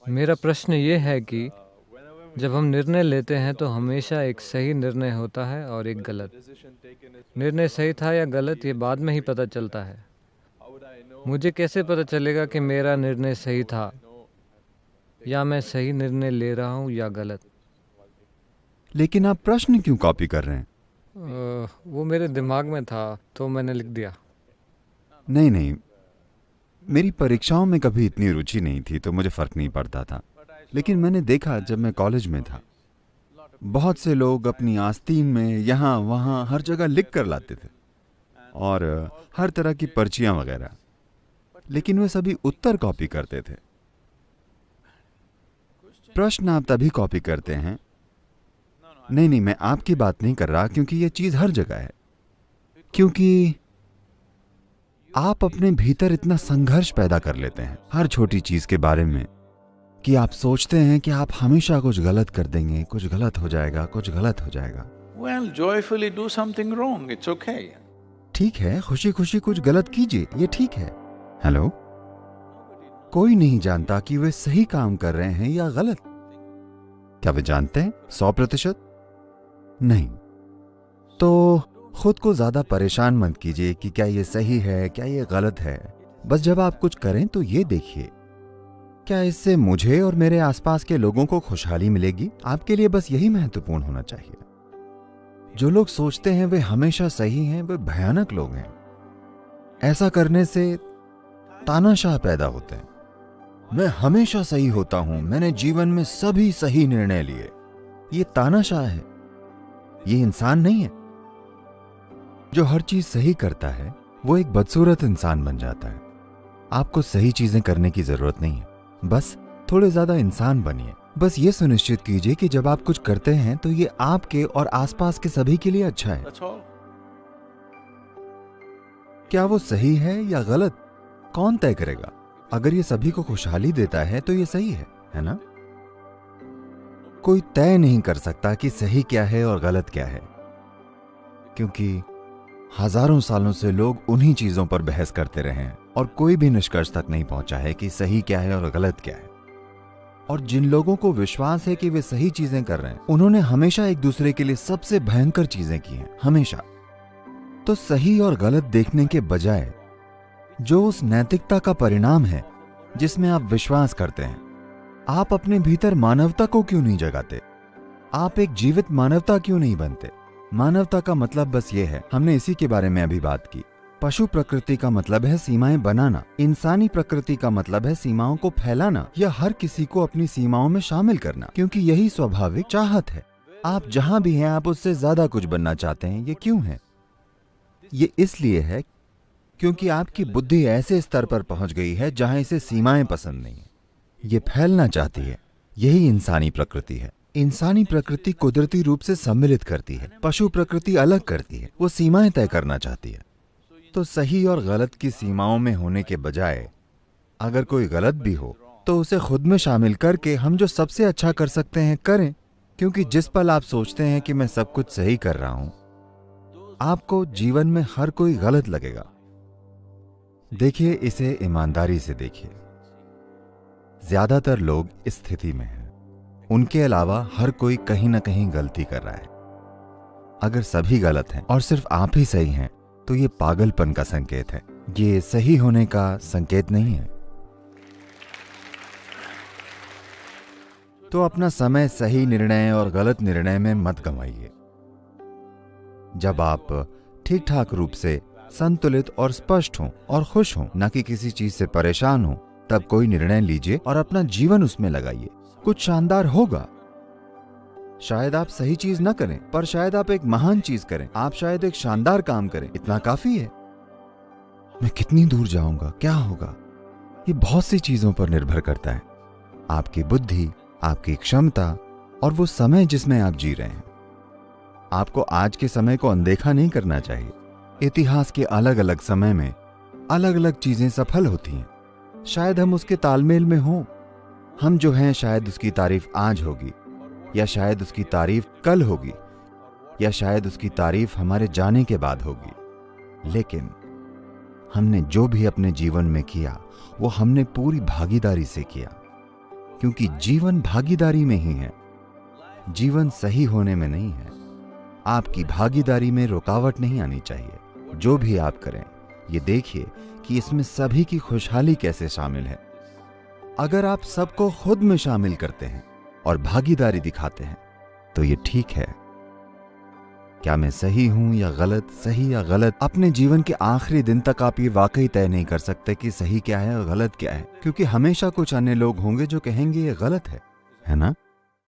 मेरा प्रश्न ये है कि जब हम निर्णय लेते हैं तो हमेशा एक सही निर्णय होता है और एक गलत। निर्णय सही था या गलत ये बाद में ही पता चलता है। मुझे कैसे पता चलेगा कि मेरा निर्णय सही था या मैं सही निर्णय ले रहा हूँ या गलत? लेकिन आप प्रश्न क्यों कॉपी कर रहे हैं? वो मेरे दिमाग में था तो मैंने लिख दिया। नहीं नहीं, मेरी परीक्षाओं में कभी इतनी रुचि नहीं थी तो मुझे फर्क नहीं पड़ता था। लेकिन मैंने देखा जब मैं कॉलेज में था, बहुत से लोग अपनी आस्तीन में यहाँ वहाँ हर जगह लिख कर लाते थे और हर तरह की पर्चियां वगैरह, लेकिन वे सभी उत्तर कॉपी करते थे। प्रश्न आप तभी कॉपी करते हैं। नहीं नहीं, मैं आपकी बात नहीं कर रहा, क्योंकि यह चीज हर जगह है। क्योंकि आप अपने भीतर इतना संघर्ष पैदा कर लेते हैं हर छोटी चीज के बारे में कि आप सोचते हैं कि आप हमेशा कुछ गलत कर देंगे, कुछ गलत हो जाएगा, कुछ गलत हो जाएगा। Well, joyfully do something wrong. It's okay. ठीक है, खुशी खुशी कुछ गलत कीजिए, ये ठीक है। हेलो, कोई नहीं जानता कि वे सही काम कर रहे हैं या गलत। क्या वे जानते हैं 100%? नहीं। तो खुद को ज्यादा परेशान मत कीजिए कि क्या ये सही है, क्या ये गलत है। बस जब आप कुछ करें तो ये देखिए, क्या इससे मुझे और मेरे आसपास के लोगों को खुशहाली मिलेगी? आपके लिए बस यही महत्वपूर्ण होना चाहिए। जो लोग सोचते हैं वे हमेशा सही हैं, वे भयानक लोग हैं। ऐसा करने से तानाशाह पैदा होते हैं। मैं हमेशा सही होता हूं, मैंने जीवन में सभी सही निर्णय लिए। ये तानाशाह है, ये इंसान नहीं है। जो हर चीज सही करता है वो एक बदसूरत इंसान बन जाता है। आपको सही चीजें करने की जरूरत नहीं है, बस थोड़े ज्यादा इंसान बनिए। बस ये सुनिश्चित कीजिए कि जब आप कुछ करते हैं तो ये आपके और आसपास के सभी के लिए अच्छा है। That's all. क्या वो सही है या गलत, कौन तय करेगा? अगर ये सभी को खुशहाली देता है तो ये सही है ना? कोई तय नहीं कर सकता कि सही क्या है और गलत क्या है, क्योंकि हजारों सालों से लोग उन्हीं चीजों पर बहस करते रहे हैं और कोई भी निष्कर्ष तक नहीं पहुंचा है कि सही क्या है और गलत क्या है। और जिन लोगों को विश्वास है कि वे सही चीजें कर रहे हैं, उन्होंने हमेशा एक दूसरे के लिए सबसे भयंकर चीजें की हैं, हमेशा। तो सही और गलत देखने के बजाय जो उस नैतिकता का परिणाम है जिसमें आप विश्वास करते हैं, आप अपने भीतर मानवता को क्यों नहीं जगाते? आप एक जीवित मानवता क्यों नहीं बनते? मानवता का मतलब बस ये है, हमने इसी के बारे में अभी बात की। पशु प्रकृति का मतलब है सीमाएं बनाना, इंसानी प्रकृति का मतलब है सीमाओं को फैलाना या हर किसी को अपनी सीमाओं में शामिल करना, क्योंकि यही स्वाभाविक चाहत है। आप जहां भी हैं आप उससे ज्यादा कुछ बनना चाहते हैं। ये क्यों है? ये इसलिए है क्योंकि आपकी बुद्धि ऐसे स्तर पर पहुंच गई है जहां इसे सीमाएं पसंद नहीं है, ये फैलना चाहती है। यही इंसानी प्रकृति है। इंसानी प्रकृति कुदरती रूप से सम्मिलित करती है, पशु प्रकृति अलग करती है, वो सीमाएं तय करना चाहती है। तो सही और गलत की सीमाओं में होने के बजाय अगर कोई गलत भी हो तो उसे खुद में शामिल करके हम जो सबसे अच्छा कर सकते हैं करें, क्योंकि जिस पल आप सोचते हैं कि मैं सब कुछ सही कर रहा हूं, आपको जीवन में हर कोई गलत लगेगा। देखिए, इसे ईमानदारी से देखिए। ज्यादातर लोग इस स्थिति में हैं, उनके अलावा हर कोई कहीं ना कहीं गलती कर रहा है। अगर सभी गलत हैं और सिर्फ आप ही सही हैं तो ये पागलपन का संकेत है, ये सही होने का संकेत नहीं है। तो अपना समय सही निर्णय और गलत निर्णय में मत गंवाइए। जब आप ठीक ठाक रूप से संतुलित और स्पष्ट हों और खुश हों, न कि किसी चीज से परेशान हों, तब कोई निर्णय लीजिए और अपना जीवन उसमें लगाइए। कुछ शानदार होगा। शायद आप सही चीज न करें, पर शायद आप एक महान चीज करें। आप शायद एक शानदार काम करें, इतना काफी है। मैं कितनी दूर जाऊंगा, क्या होगा, ये बहुत सी चीजों पर निर्भर करता है। आपकी बुद्धि, आपकी क्षमता और वो समय जिसमें आप जी रहे हैं। आपको आज के समय को अनदेखा नहीं करना चाहिए। इतिहास के अलग अलग समय में अलग अलग चीजें सफल होती हैं। शायद हम उसके तालमेल में हों। हम जो हैं शायद उसकी तारीफ आज होगी, या शायद उसकी तारीफ कल होगी, या शायद उसकी तारीफ हमारे जाने के बाद होगी। लेकिन हमने जो भी अपने जीवन में किया वो हमने पूरी भागीदारी से किया। क्योंकि जीवन भागीदारी में ही है, जीवन सही होने में नहीं है। आपकी भागीदारी में रुकावट नहीं आनी चाहिए। जो भी आप करें, ये देखिए कि इसमें सभी की खुशहाली कैसे शामिल है। अगर आप सबको खुद में शामिल करते हैं और भागीदारी दिखाते हैं तो ये ठीक है। क्या मैं सही हूं या गलत, सही या गलत, अपने जीवन के आखिरी दिन तक आप ये वाकई तय नहीं कर सकते कि सही क्या है और गलत क्या है, क्योंकि हमेशा कुछ अन्य लोग होंगे जो कहेंगे ये गलत है ना?